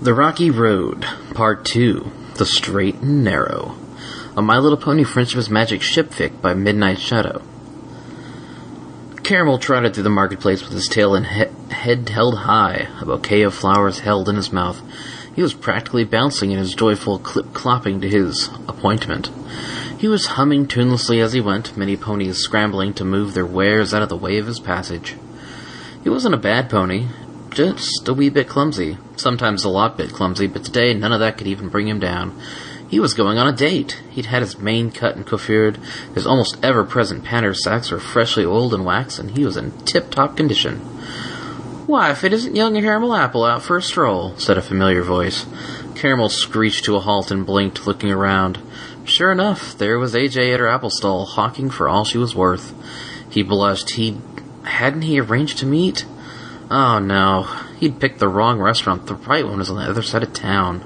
The Rocky Road, Part 2, The Straight and Narrow, a My Little Pony Friendship's Magic Ship Fic by Midnight Shadow. Caramel trotted through the marketplace with his tail and head held high, a bouquet of flowers held in his mouth. He was practically bouncing in his joyful clip-clopping to his appointment. He was humming tunelessly as he went, many ponies scrambling to move their wares out of the way of his passage. He wasn't a bad pony, just a wee bit clumsy. Sometimes a lot bit clumsy, but today none of that could even bring him down. He was going on a date. He'd had his mane cut and coiffured, his almost ever-present pander sacks were freshly oiled and waxed, and he was in tip-top condition. "Why, if it isn't young Caramel Apple out for a stroll," said a familiar voice. Caramel screeched to a halt and blinked, looking around. Sure enough, there was AJ at her apple stall, hawking for all she was worth. He blushed. Hadn't he arranged to meet? Oh no, he'd picked the wrong restaurant. The right one was on the other side of town.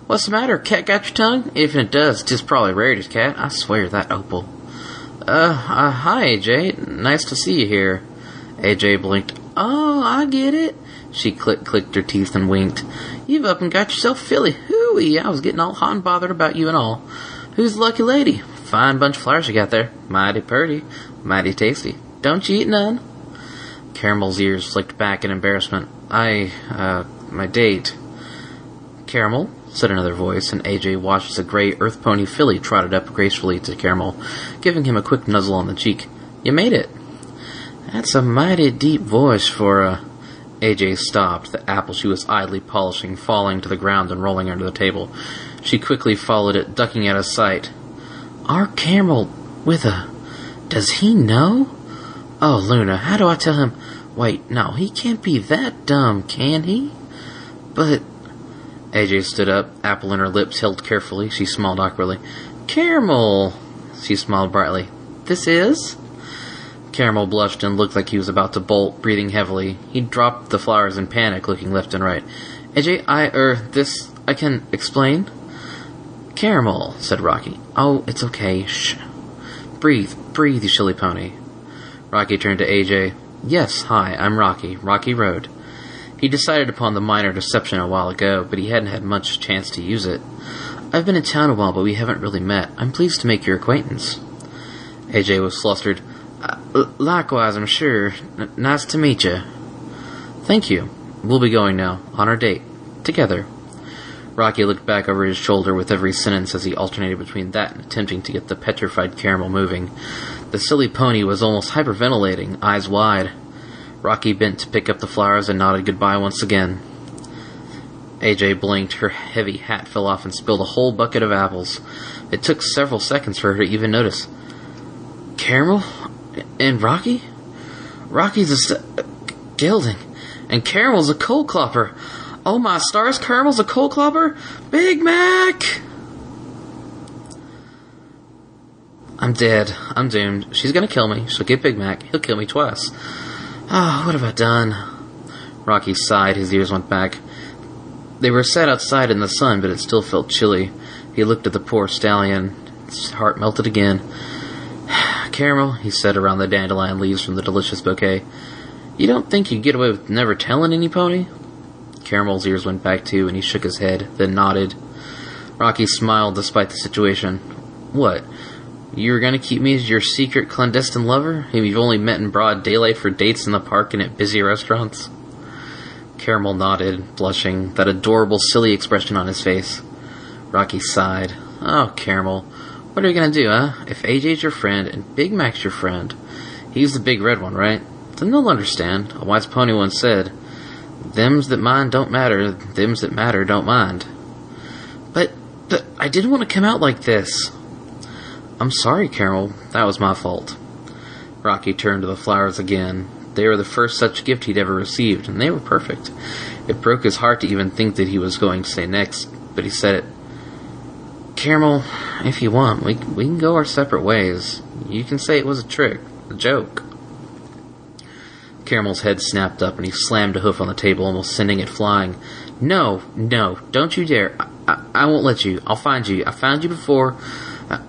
"What's the matter? Cat got your tongue? If it does, 'tis probably Rarity's cat. I swear that opal." Hi AJ. Nice to see you here." AJ blinked. "Oh, I get it." She clicked her teeth and winked. "You've up and got yourself Philly. Hooey, I was getting all hot and bothered about you and all. Who's the lucky lady? Fine bunch of flowers you got there. Mighty purty. Mighty tasty. Don't you eat none?" Caramel's ears flicked back in embarrassment. My date." "Caramel?" said another voice, and AJ watched as a gray earth pony filly trotted up gracefully to Caramel, giving him a quick nuzzle on the cheek. "You made it." "That's a mighty deep voice for a—" AJ stopped, the apple she was idly polishing falling to the ground and rolling under the table. She quickly followed it, ducking out of sight. "Our Caramel with a... Does he know? Oh, Luna, how do I tell him? Wait, no, he can't be that dumb, can he? But..." AJ stood up, apple in her lips held carefully. She smiled awkwardly. "Caramel!" She smiled brightly. "This is?" Caramel blushed and looked like he was about to bolt, breathing heavily. He dropped the flowers in panic, looking left and right. "AJ, I can explain?" "Caramel," said Rocky. "Oh, it's okay. Shh. Breathe, you silly pony." Rocky turned to AJ. "Yes, hi, I'm Rocky. Rocky Road." He decided upon the minor deception a while ago, but he hadn't had much chance to use it. "I've been in town a while, but we haven't really met. I'm pleased to make your acquaintance." AJ was flustered. Likewise, I'm sure. Nice to meet you." "Thank you. We'll be going now, on our date. Together." Rocky looked back over his shoulder with every sentence as he alternated between that and attempting to get the petrified Caramel moving. The silly pony was almost hyperventilating, eyes wide. Rocky bent to pick up the flowers and nodded goodbye once again. AJ blinked. Her heavy hat fell off and spilled a whole bucket of apples. It took several seconds for her to even notice. "Caramel? And Rocky? Rocky's a gelding, and Caramel's a cold clopper. Oh my stars, Caramel's a cold clopper? Big Mac!" "I'm dead. I'm doomed. She's gonna kill me. She'll get Big Mac. He'll kill me twice. Ah, what have I done?" Rocky sighed. His ears went back. They were sat outside in the sun, but it still felt chilly. He looked at the poor stallion. His heart melted again. "Caramel," he said around the dandelion leaves from the delicious bouquet, "you don't think you'd get away with never telling any pony?" Caramel's ears went back too, and he shook his head, then nodded. Rocky smiled despite the situation. "What? You were going to keep me as your secret clandestine lover, whom you've only met in broad daylight for dates in the park and at busy restaurants?" Caramel nodded, blushing, that adorable silly expression on his face. Rocky sighed. "Oh, Caramel, what are you going to do, huh? If AJ's your friend and Big Mac's your friend, he's the big red one, right? Then they'll understand. A wise pony once said, 'Thems that mind don't matter, thems that matter don't mind.'" But I didn't want to come out like this." "I'm sorry, Caramel. That was my fault." Rocky turned to the flowers again. They were the first such gift he'd ever received, and they were perfect. It broke his heart to even think that he was going to say next, but he said it. "Caramel, if you want, we can go our separate ways. You can say it was a trick, a joke." Caramel's head snapped up, and he slammed a hoof on the table, almost sending it flying. No, don't you dare. I won't let you. I'll find you. I found you before.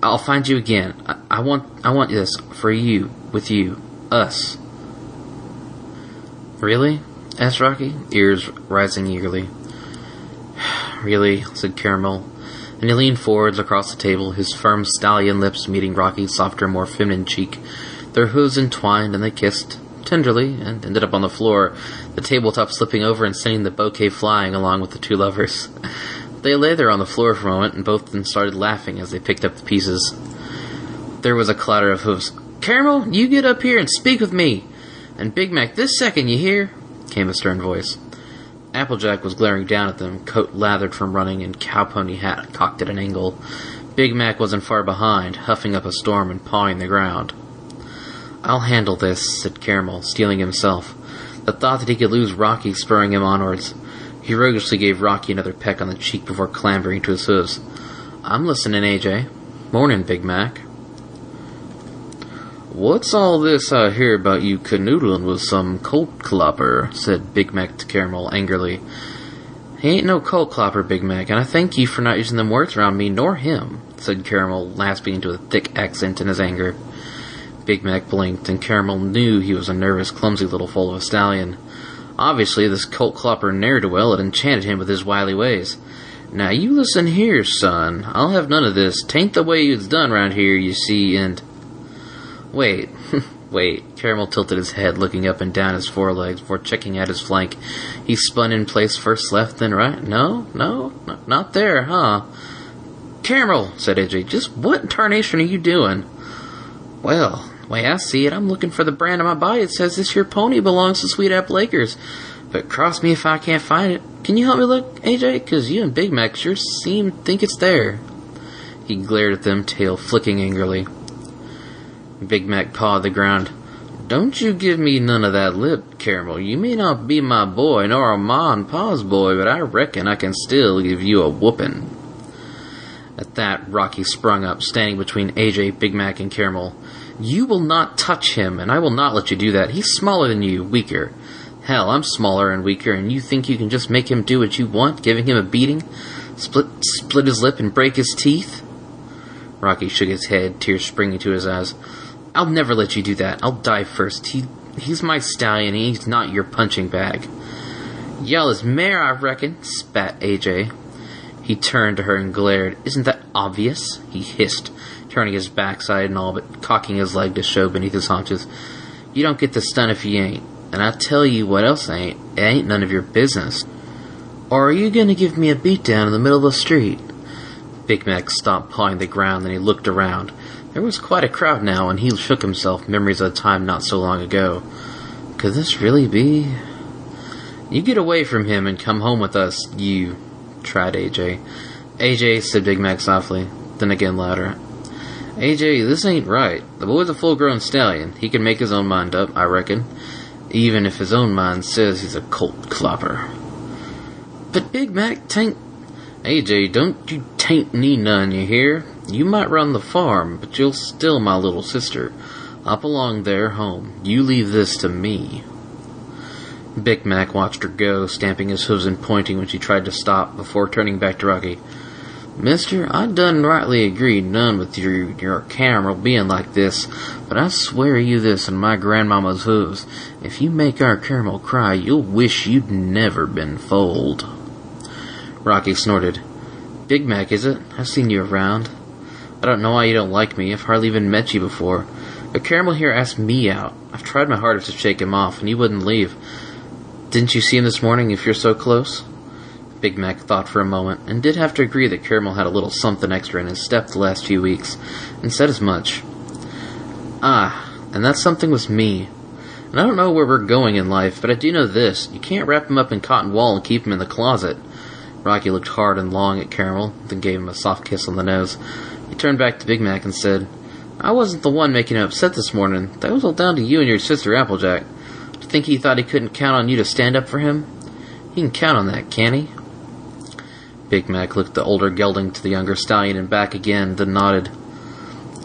I'll find you again. I want this for you, with you, us." "Really?" asked Rocky, ears rising eagerly. really, said Caramel, and he leaned forwards across the table, his firm stallion lips meeting Rocky's softer, more feminine cheek. Their hooves entwined, and they kissed, tenderly, and ended up on the floor, the tabletop slipping over and sending the bouquet flying along with the two lovers. They lay there on the floor for a moment, and both then started laughing as they picked up the pieces. There was a clatter of hoofs. "Caramel, you get up here and speak with me! And Big Mac, this second, you hear?" came a stern voice. Applejack was glaring down at them, coat lathered from running and cow-pony hat cocked at an angle. Big Mac wasn't far behind, huffing up a storm and pawing the ground. "I'll handle this," said Caramel, steeling himself. The thought that he could lose Rocky spurring him onwards. He roguishly gave Rocky another peck on the cheek before clambering to his hooves. "I'm listening, AJ. Morning, Big Mac." "What's all this I hear about you canoodling with some colt clopper?" said Big Mac to Caramel angrily. "He ain't no colt clopper, Big Mac, and I thank you for not using them words around me nor him," said Caramel, lapsing into a thick accent in his anger. Big Mac blinked, and Caramel knew he was a nervous, clumsy little foal of a stallion. Obviously, this colt clopper ne'er-do-well had enchanted him with his wily ways. "Now you listen here, son. I'll have none of this. 'Tain't the way it's done round here, you see, and—" "Wait, wait." Caramel tilted his head, looking up and down his forelegs before checking out his flank. He spun in place, first left, then right. No, not there, huh?" "Caramel," said AJ, "just what in tarnation are you doing?" "Well, the way I see it, I'm looking for the brand on my body that says this here pony belongs to Sweet Apple Acres. But cross me if I can't find it. Can you help me look, AJ? 'Cause you and Big Mac sure think it's there." He glared at them, tail flicking angrily. Big Mac pawed the ground. "Don't you give me none of that lip, Caramel. You may not be my boy, nor a ma and pa's boy, but I reckon I can still give you a whoopin'." At that, Rocky sprung up, standing between AJ, Big Mac, and Caramel. "You will not touch him, and I will not let you do that. He's smaller than you, weaker. Hell, I'm smaller and weaker, and you think you can just make him do what you want, giving him a beating? Split his lip and break his teeth?" Rocky shook his head, tears springing to his eyes. "I'll never let you do that. I'll die first. He's my stallion, and he's not your punching bag." "Yell his mare, I reckon," spat AJ. He turned to her and glared. "Isn't that obvious?" he hissed, turning his backside and all but cocking his leg to show beneath his haunches. "You don't get the stun if you ain't. And I tell you what else ain't. It ain't none of your business. Or are you going to give me a beatdown in the middle of the street?" Big Mac stopped pawing the ground, and he looked around. There was quite a crowd now, and he shook himself, memories of a time not so long ago. Could this really be? "You get away from him and come home with us, you," tried AJ. "AJ," said Big Mac softly, then again louder. "AJ, this ain't right. The boy's a full-grown stallion. He can make his own mind up, I reckon. Even if his own mind says he's a colt clopper." "But Big Mac, tain't—" "AJ, don't you taint me none, you hear? You might run the farm, but you're still my little sister. I belong there home. You leave this to me." Big Mac watched her go, stamping his hooves and pointing when she tried to stop, before turning back to Rocky. "Mister, I done rightly agreed none with your Caramel being like this, but I swear you this on my grandmama's hooves. If you make our Caramel cry, you'll wish you'd never been foaled." Rocky snorted. "Big Mac, is it? I've seen you around. I don't know why you don't like me. I've hardly even met you before. But Caramel here asked me out. I've tried my hardest to shake him off, and he wouldn't leave. Didn't you see him this morning if you're so close?" Big Mac thought for a moment, and did have to agree that Caramel had a little something extra in his step the last few weeks, and said as much. "Ah, and that something was me. And I don't know where we're going in life, but I do know this. You can't wrap him up in cotton wool and keep him in the closet." Rocky looked hard and long at Caramel, then gave him a soft kiss on the nose. He turned back to Big Mac and said, "I wasn't the one making him upset this morning. That was all down to you and your sister Applejack. Do you think he thought he couldn't count on you to stand up for him? He can count on that, can't he?" Big Mac looked the older gelding to the younger stallion and back again, then nodded.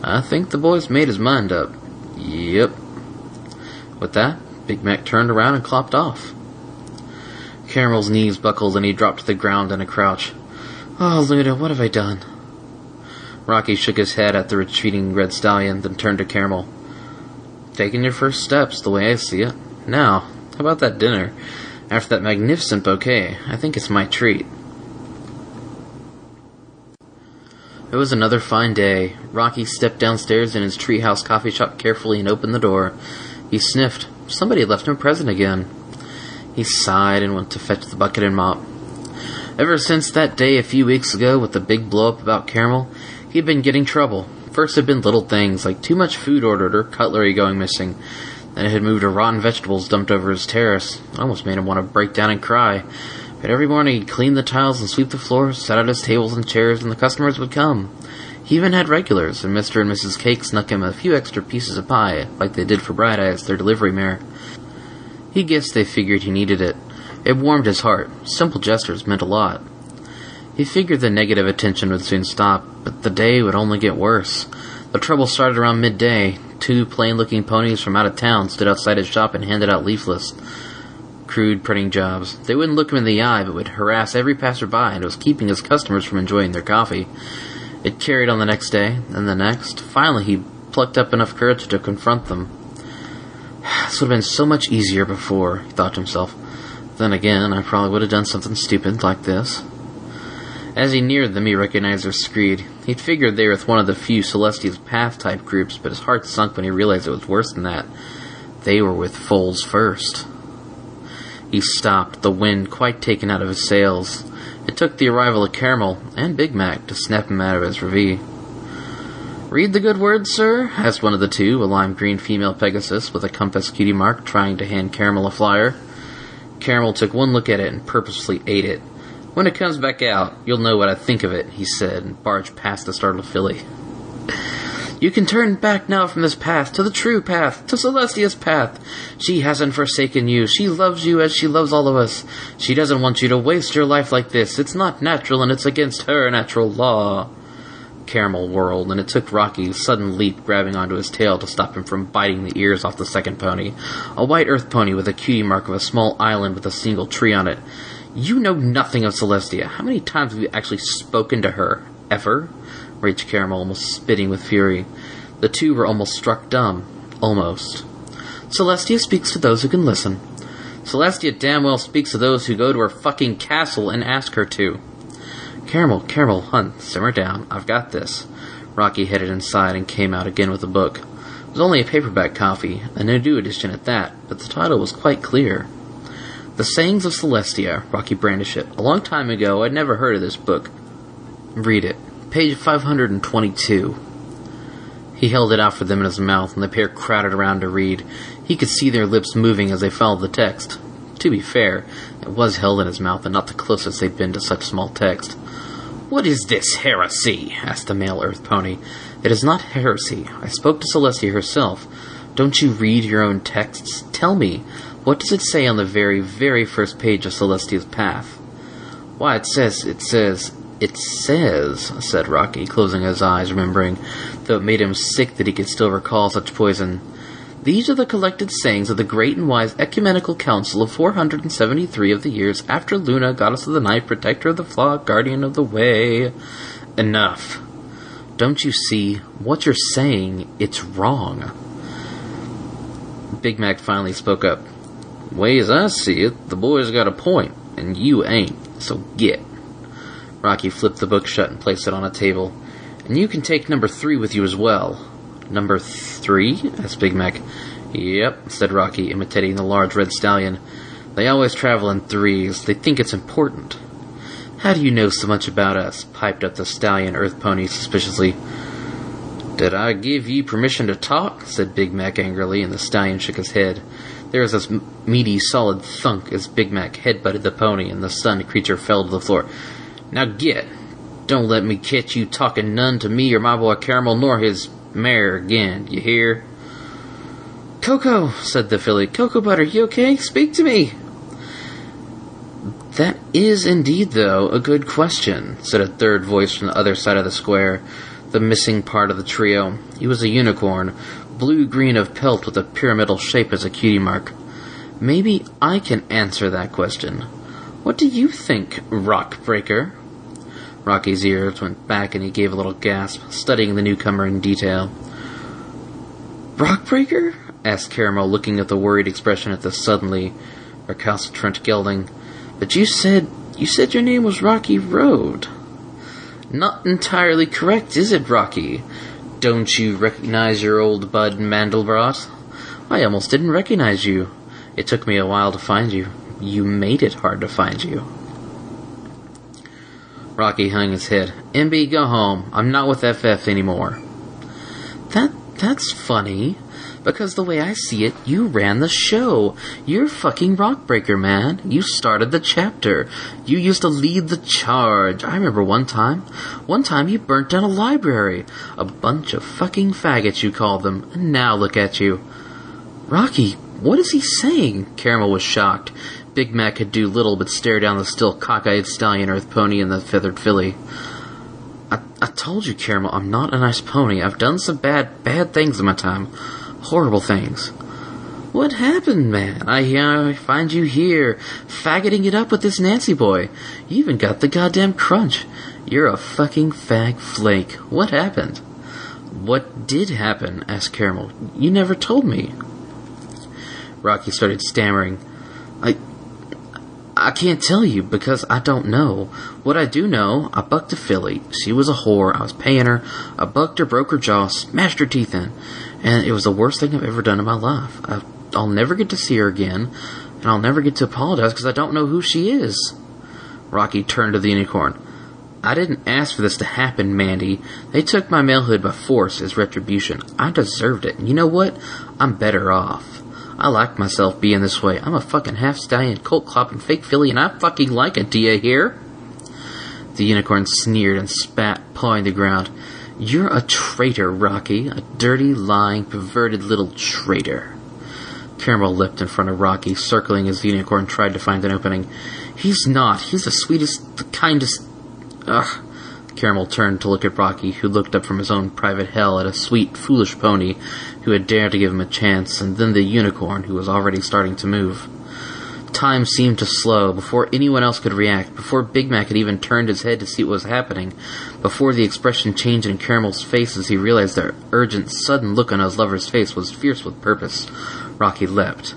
"I think the boy's made his mind up. Yep." With that, Big Mac turned around and clopped off. Caramel's knees buckled and he dropped to the ground in a crouch. "Oh, Luda, what have I done?" Rocky shook his head at the retreating red stallion, then turned to Caramel. "Taking your first steps, the way I see it. Now, how about that dinner? After that magnificent bouquet, I think it's my treat." It was another fine day. Rocky stepped downstairs in his treehouse coffee shop carefully and opened the door. He sniffed. Somebody had left him a present again. He sighed and went to fetch the bucket and mop. Ever since that day a few weeks ago with the big blow-up about Caramel, he'd been getting trouble. First had been little things, like too much food ordered or cutlery going missing. Then it had moved to rotten vegetables dumped over his terrace. It almost made him want to break down and cry. But every morning he'd clean the tiles and sweep the floors, set out his tables and chairs, and the customers would come. He even had regulars, and Mr. and Mrs. Cake snuck him a few extra pieces of pie, like they did for Bright Eyes, their delivery mare. He guessed they figured he needed it. It warmed his heart. Simple gestures meant a lot. He figured the negative attention would soon stop, but the day would only get worse. The trouble started around midday. 2 plain-looking ponies from out of town stood outside his shop and handed out leaflets. Crude printing jobs. They wouldn't look him in the eye, but would harass every passerby, and it was keeping his customers from enjoying their coffee. It carried on the next day, and the next. Finally, he plucked up enough courage to confront them. This would have been so much easier before, he thought to himself. Then again, I probably would have done something stupid like this. As he neared them, he recognized their screed. He'd figured they were with one of the few Celestia's Path-type groups, but his heart sunk when he realized it was worse than that. They were with Foals First. He stopped, the wind quite taken out of his sails. It took the arrival of Caramel and Big Mac to snap him out of his reverie. "Read the good word, sir?" asked one of the two, a lime-green female Pegasus with a compass cutie mark, trying to hand Caramel a flyer. Caramel took one look at it and purposely ate it. "When it comes back out, you'll know what I think of it," he said, and barged past the startled filly. "You can turn back now from this path to the true path, to Celestia's path. She hasn't forsaken you. She loves you as she loves all of us. She doesn't want you to waste your life like this. It's not natural, and it's against her natural law." Caramel whirled, and it took Rocky a sudden leap, grabbing onto his tail to stop him from biting the ears off the second pony, a white earth pony with a cutie mark of a small island with a single tree on it. "You know nothing of Celestia. How many times have you actually spoken to her? Ever?" raged Caramel, almost spitting with fury. The two were almost struck dumb. Almost. "Celestia speaks to those who can listen." "Celestia damn well speaks to those who go to her fucking castle and ask her to." Caramel, hun, simmer down. I've got this." Rocky headed inside and came out again with a book. It was only a paperback copy, a new edition at that, but the title was quite clear. "The Sayings of Celestia." Rocky brandished it. "A long time ago, I'd never heard of this book." "Read it. Page 522. He held it out for them in his mouth, and the pair crowded around to read. He could see their lips moving as they followed the text. To be fair, it was held in his mouth and not the closest they'd been to such small text. "What is this heresy?" asked the male earth pony. "It is not heresy. I spoke to Celestia herself. Don't you read your own texts? Tell me, what does it say on the very, very first page of Celestia's Path?" "Why, it says, said Rocky, closing his eyes, remembering, though it made him sick that he could still recall such poison. "These are the collected sayings of the great and wise ecumenical council of 473 of the years after Luna, goddess of the night, protector of the flock, guardian of the way." "Enough. Don't you see? What you're saying, it's wrong." Big Mac finally spoke up. "Way as I see it, the boy's got a point, and you ain't, so get." Rocky flipped the book shut and placed it on a table. "And you can take number 3 with you as well." "Number 3? asked Big Mac. "Yep," said Rocky, imitating the large red stallion. "They always travel in 3s. They think it's important." "How do you know so much about us?" piped up the stallion earth pony suspiciously. "Did I give you permission to talk?" said Big Mac angrily, and the stallion shook his head. There was this meaty, solid thunk as Big Mac headbutted the pony, and the stunned creature fell to the floor. "Now get! Don't let me catch you talking none to me or my boy Caramel nor his mare again, you hear?" "Cocoa," said the filly. "Cocoa Butter, you okay? Speak to me." "That is indeed, though, a good question," said a third voice from the other side of the square, the missing part of the trio. He was a unicorn, blue-green of pelt with a pyramidal shape as a cutie mark. "Maybe I can answer that question. What do you think, Rockbreaker?" Rocky's ears went back and he gave a little gasp, studying the newcomer in detail. "Rockbreaker?" asked Caramel, looking at the worried expression at the suddenly recalcitrant gelding. "But you said your name was Rocky Road." Not entirely correct, is it, Rocky? Don't you recognize your old bud Mandelbrot? I almost didn't recognize you. It took me a while to find you. You made it hard to find you. Rocky hung his head. MB, go home. I'm not with FF anymore. That's funny. Because the way I see it, you ran the show. You're fucking Rockbreaker, man. You started the chapter. You used to lead the charge. I remember one time you burnt down a library. A bunch of fucking faggots, you called them. And now look at you. Rocky, what is he saying? Caramel was shocked. Big Mac could do little but stare down the still cockeyed stallion earth pony and the feathered filly. I told you, Caramel, I'm not a nice pony. I've done some bad things in my time. Horrible things. What happened, man? I find you here, faggoting it up with this Nancy boy. You even got the goddamn crunch. You're a fucking fag flake. What happened? What did happen? Asked Caramel. You never told me. Rocky started stammering. I can't tell you because I don't know. What I do know, I bucked a filly. She was a whore. I was paying her. I bucked her, broke her jaw, smashed her teeth in. And it was the worst thing I've ever done in my life. I'll never get to see her again. And I'll never get to apologize because I don't know who she is. Rocky turned to the unicorn. I didn't ask for this to happen, Mandy. They took my malehood by force as retribution. I deserved it. And you know what? I'm better off. I like myself being this way. I'm a fucking half-stallion, colt-clopping fake filly, and I fucking like it, do you hear? The unicorn sneered and spat, pawing the ground. You're a traitor, Rocky. A dirty, lying, perverted little traitor. Caramel leapt in front of Rocky, circling as the unicorn tried to find an opening. He's not. He's the sweetest, the kindest... Ugh. Caramel turned to look at Rocky, who looked up from his own private hell at a sweet, foolish pony who had dared to give him a chance, and then the unicorn, who was already starting to move. Time seemed to slow, before anyone else could react, before Big Mac had even turned his head to see what was happening, before the expression changed in Caramel's face as he realized the urgent, sudden look on his lover's face was fierce with purpose. Rocky leapt.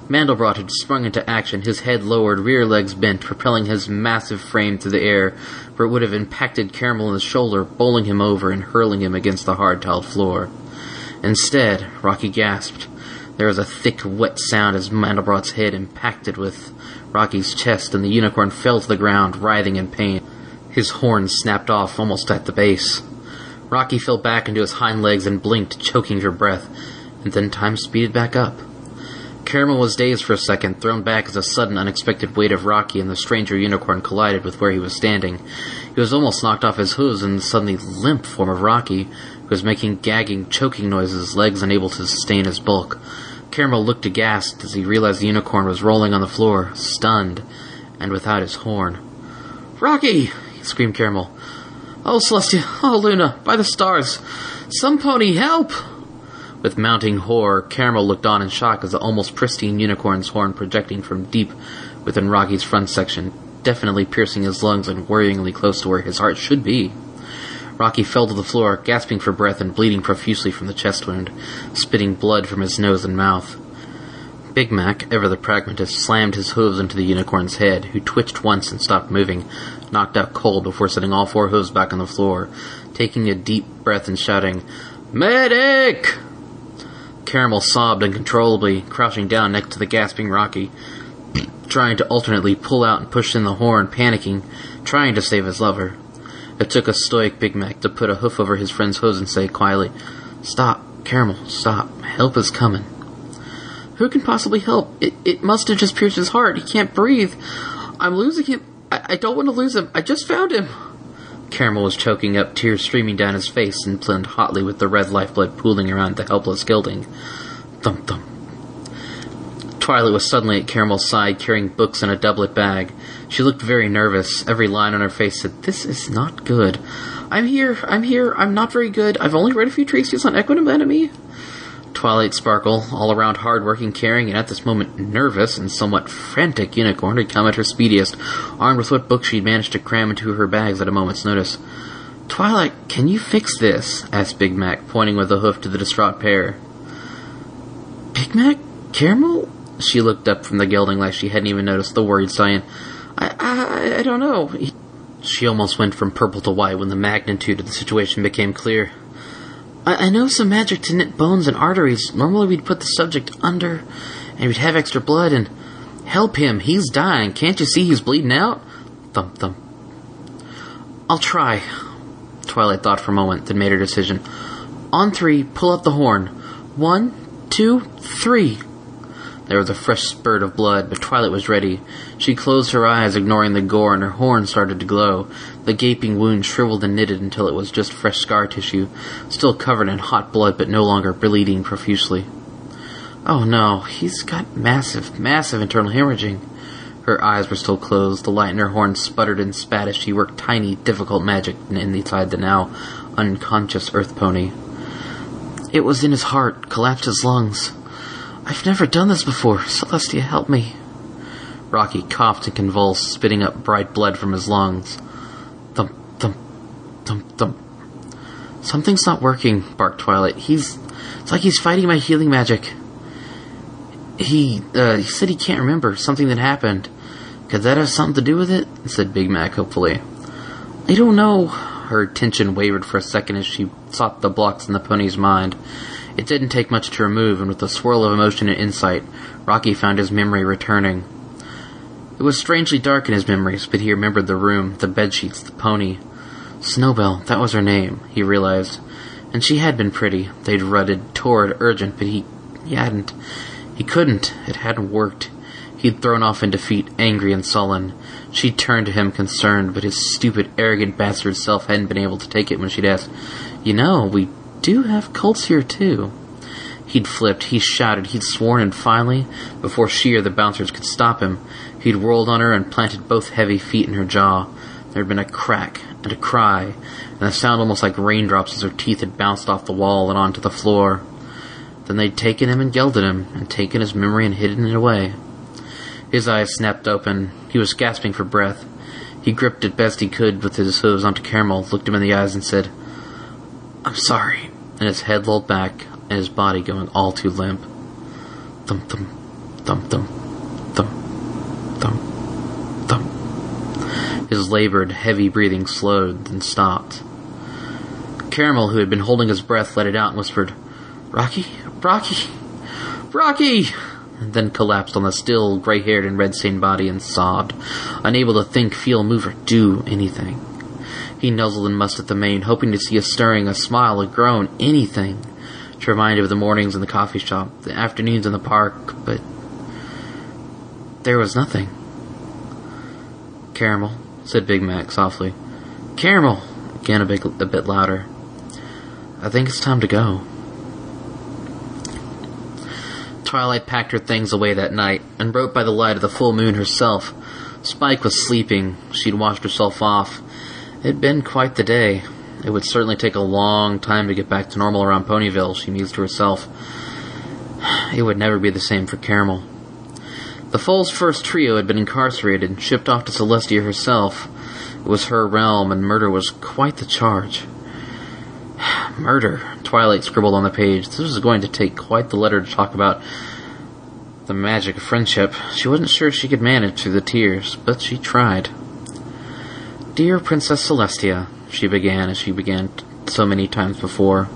Mandelbrot had sprung into action, his head lowered, rear legs bent, propelling his massive frame through the air, where it would have impacted Caramel in the shoulder, bowling him over and hurling him against the hard-tiled floor. Instead, Rocky gasped. There was a thick, wet sound as Mandelbrot's head impacted with Rocky's chest, and the unicorn fell to the ground, writhing in pain. His horns snapped off almost at the base. Rocky fell back into his hind legs and blinked, choking for breath, and then time speeded back up. Caramel was dazed for a second, thrown back as a sudden, unexpected weight of Rocky and the stranger unicorn collided with where he was standing. He was almost knocked off his hooves in the suddenly limp form of Rocky, who was making gagging, choking noises, legs unable to sustain his bulk. Caramel looked aghast as he realized the unicorn was rolling on the floor, stunned, and without his horn. "Rocky!" screamed Caramel. "Oh, Celestia! Oh, Luna! By the stars! Some pony, help!" With mounting horror, Caramel looked on in shock as the almost pristine unicorn's horn projecting from deep within Rocky's front section, definitely piercing his lungs and worryingly close to where his heart should be. Rocky fell to the floor, gasping for breath and bleeding profusely from the chest wound, spitting blood from his nose and mouth. Big Mac, ever the pragmatist, slammed his hooves into the unicorn's head, who twitched once and stopped moving, knocked out cold before setting all four hooves back on the floor, taking a deep breath and shouting, "Medic!" Caramel sobbed uncontrollably, crouching down next to the gasping Rocky, trying to alternately pull out and push in the horn, panicking, trying to save his lover. It took a stoic Big Mac to put a hoof over his friend's hooves and say quietly, "Stop, Caramel, stop. Help is coming." "Who can possibly help? It must have just pierced his heart. He can't breathe. I'm losing him. I don't want to lose him. I just found him." Caramel was choking up, tears streaming down his face and blended hotly with the red lifeblood pooling around the helpless gelding. Thump, thump. Twilight was suddenly at Caramel's side, carrying books in a doublet bag. She looked very nervous. Every line on her face said, "This is not good. I'm here, I'm not very good. I've only read a few treatises on equanimity." Twilight Sparkle, all around hard-working, caring, and at this moment nervous and somewhat frantic unicorn, had come at her speediest, armed with what books she'd managed to cram into her bags at a moment's notice. "Twilight, can you fix this?" asked Big Mac, pointing with a hoof to the distraught pair. "Big Mac? Caramel?" She looked up from the gelding like she hadn't even noticed the worried stallion. I don't know. He She almost went from purple to white when the magnitude of the situation became clear. I know some magic to knit bones and arteries. Normally we'd put the subject under, and we'd have extra blood and help him. He's dying. Can't you see he's bleeding out? Thump, thump. I'll try. Twilight thought for a moment, then made her decision. On 3, pull up the horn. 1, 2, 3. There was a fresh spurt of blood, but Twilight was ready. She closed her eyes, ignoring the gore, and her horn started to glow. The gaping wound shriveled and knitted until it was just fresh scar tissue, still covered in hot blood but no longer bleeding profusely. Oh no, he's got massive internal hemorrhaging. Her eyes were still closed. The light in her horn sputtered and spat as she worked tiny, difficult magic inside the now unconscious earth pony. It was in his heart, collapsed his lungs. I've never done this before. Celestia, help me. Rocky coughed and convulsed, spitting up bright blood from his lungs. Thump, thump, thump, thump. Something's not working, barked Twilight. It's like he's fighting my healing magic. He said he can't remember something that happened. Could that have something to do with it? Said Big Mac hopefully. I don't know. Her attention wavered for a second as she sought the blocks in the pony's mind. It didn't take much to remove, and with a swirl of emotion and insight, Rocky found his memory returning. It was strangely dark in his memories, but he remembered the room, the bedsheets, the pony. Snowbell, that was her name, he realized. And she had been pretty. They'd rutted, torrid, urgent, but he hadn't. He couldn't. It hadn't worked. He'd thrown off in defeat, angry and sullen. She turned to him concerned, but his stupid, arrogant bastard self hadn't been able to take it when she'd asked, You know, we do have cults here, too. He'd flipped, he shouted, he'd sworn, and finally, before she or the bouncers could stop him, he'd whirled on her and planted both heavy feet in her jaw. There had been a crack and a cry, and a sound almost like raindrops as her teeth had bounced off the wall and onto the floor. Then they'd taken him and yelled at him, and taken his memory and hidden it away. His eyes snapped open. He was gasping for breath. He gripped it best he could with his hooves onto Caramel, looked him in the eyes, and said, I'm sorry. And his head lolled back, and his body going all too limp. Thump, thump, thump, thump, thump, thump, thump. His labored, heavy breathing slowed, then stopped. Caramel, who had been holding his breath, let it out and whispered, Rocky? Rocky! Rocky! And then collapsed on the still, gray-haired and red-stained body and sobbed, unable to think, feel, move, or do anything. He nuzzled and mussed at the mane, hoping to see a stirring, a smile, a groan, anything, to remind him of the mornings in the coffee shop, the afternoons in the park, but there was nothing. Caramel, said Big Mac softly. Caramel! Again a bit louder. I think it's time to go. Twilight packed her things away that night, and wrote by the light of the full moon herself. Spike was sleeping. She'd washed herself off. It had been quite the day. It would certainly take a long time to get back to normal around Ponyville, she mused to herself. It would never be the same for Caramel. The Foal's first trio had been incarcerated and shipped off to Celestia herself. It was her realm, and murder was quite the charge. Murder, Twilight scribbled on the page. This was going to take quite the letter to talk about the magic of friendship. She wasn't sure she could manage through the tears, but she tried. Dear Princess Celestia, she began as she began so many times before.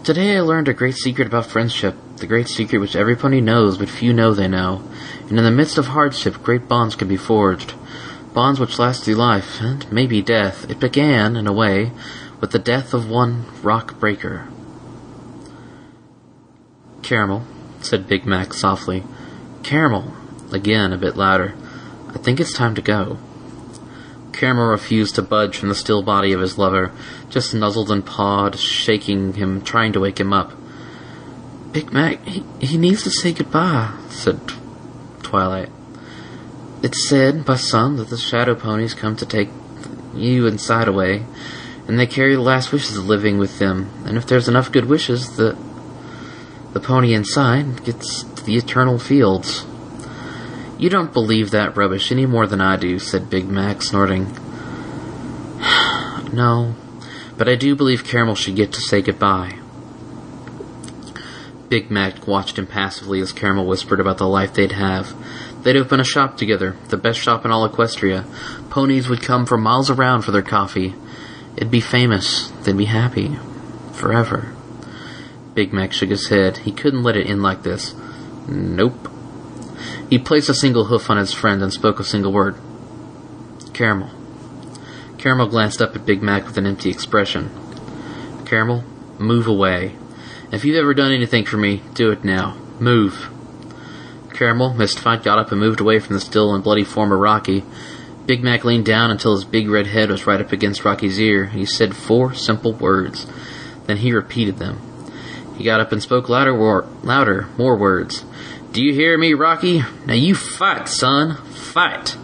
Today I learned a great secret about friendship, the great secret which every pony knows, but few know they know. And in the midst of hardship, great bonds can be forged. Bonds which last through life, and maybe death. It began, in a way, with the death of one rock breaker. Caramel, said Big Mac softly. Caramel, again a bit louder. I think it's time to go. Caramel refused to budge from the still body of his lover, just nuzzled and pawed, shaking him, trying to wake him up. Big Mac, he needs to say goodbye, said Twilight. It's said by some that the shadow ponies come to take you inside away, and they carry the last wishes of living with them, and if there's enough good wishes, the pony inside gets to the eternal fields. You don't believe that rubbish any more than I do, said Big Mac, snorting. No, but I do believe Caramel should get to say goodbye. Big Mac watched impassively as Caramel whispered about the life they'd have, They'd open a shop together, the best shop in all Equestria. Ponies would come from miles around for their coffee. It'd be famous. They'd be happy. Forever. Big Mac shook his head. He couldn't let it end like this. Nope. He placed a single hoof on his friend and spoke a single word. Caramel. Caramel glanced up at Big Mac with an empty expression. Caramel, move away. If you've ever done anything for me, do it now. Move. Caramel, mystified, got up and moved away from the still and bloody form of Rocky. Big Mac leaned down until his big red head was right up against Rocky's ear. He said 4 simple words. Then he repeated them. He got up and spoke louder, more words. Do you hear me, Rocky? Now you fight, son. Fight.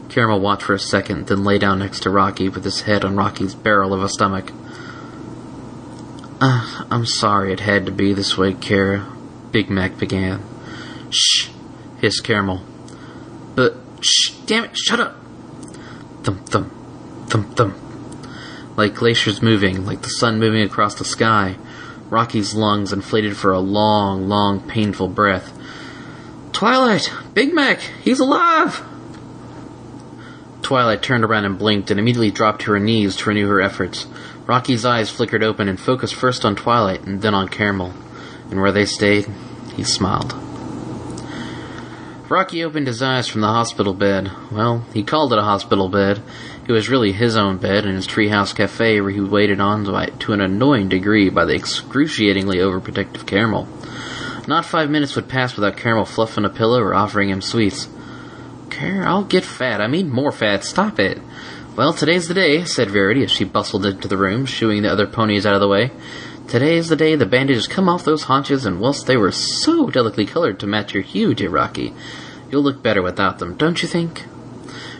Caramel watched for a second, then lay down next to Rocky with his head on Rocky's barrel of a stomach. I'm sorry it had to be this way, Cara, Big Mac began. Shh, hissed Caramel. But, shh, damn it, shut up. Thump, thump, thump, thump. Like glaciers moving, like the sun moving across the sky, Rocky's lungs inflated for a long, long, painful breath. Twilight! Big Mac! He's alive! Twilight turned around and blinked and immediately dropped to her knees to renew her efforts. Rocky's eyes flickered open and focused first on Twilight and then on Caramel. And where they stayed, he smiled. Rocky opened his eyes from the hospital bed. Well, he called it a hospital bed. It was really his own bed in his treehouse cafe where he waited on to an annoying degree by the excruciatingly overprotective Caramel. Not 5 minutes would pass without Caramel fluffing a pillow or offering him sweets. I'll get fat. I mean more fat. Stop it. Well, today's the day, said Verity as she bustled into the room, shooing the other ponies out of the way. Today's the day the bandages come off those haunches, and whilst they were so delicately colored to match your hue, dear Rocky, you'll look better without them, don't you think?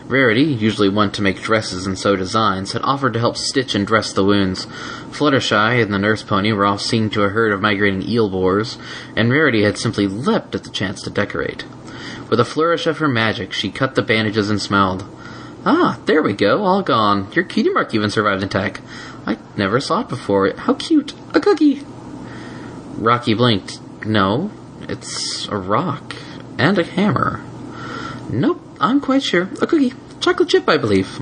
Verity, usually one to make dresses and sew designs, had offered to help stitch and dress the wounds. Fluttershy and the nurse pony were off seeing to a herd of migrating eel boars, and Verity had simply leapt at the chance to decorate. With a flourish of her magic, she cut the bandages and smiled. Ah, there we go, all gone. Your cutie mark even survived intact. I never saw it before. How cute. A cookie. Rocky blinked. No, it's a rock. And a hammer. Nope, I'm quite sure. A cookie. Chocolate chip, I believe.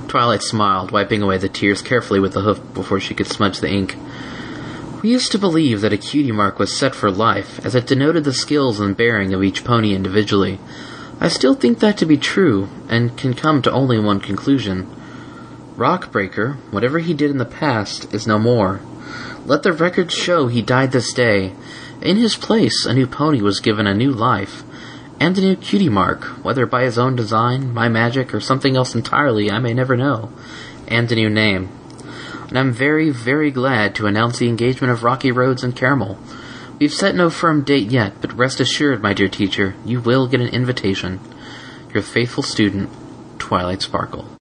Twilight smiled, wiping away the tears carefully with the hoof before she could smudge the ink. We used to believe that a cutie mark was set for life, as it denoted the skills and bearing of each pony individually. I still think that to be true, and can come to only one conclusion. Rockbreaker, whatever he did in the past, is no more. Let the records show he died this day. In his place, a new pony was given a new life, and a new cutie mark, whether by his own design, my magic, or something else entirely I may never know, and a new name. And I'm very, very glad to announce the engagement of Rocky Rhodes and Caramel. We've set no firm date yet, but rest assured, my dear teacher, you will get an invitation. Your faithful student, Twilight Sparkle.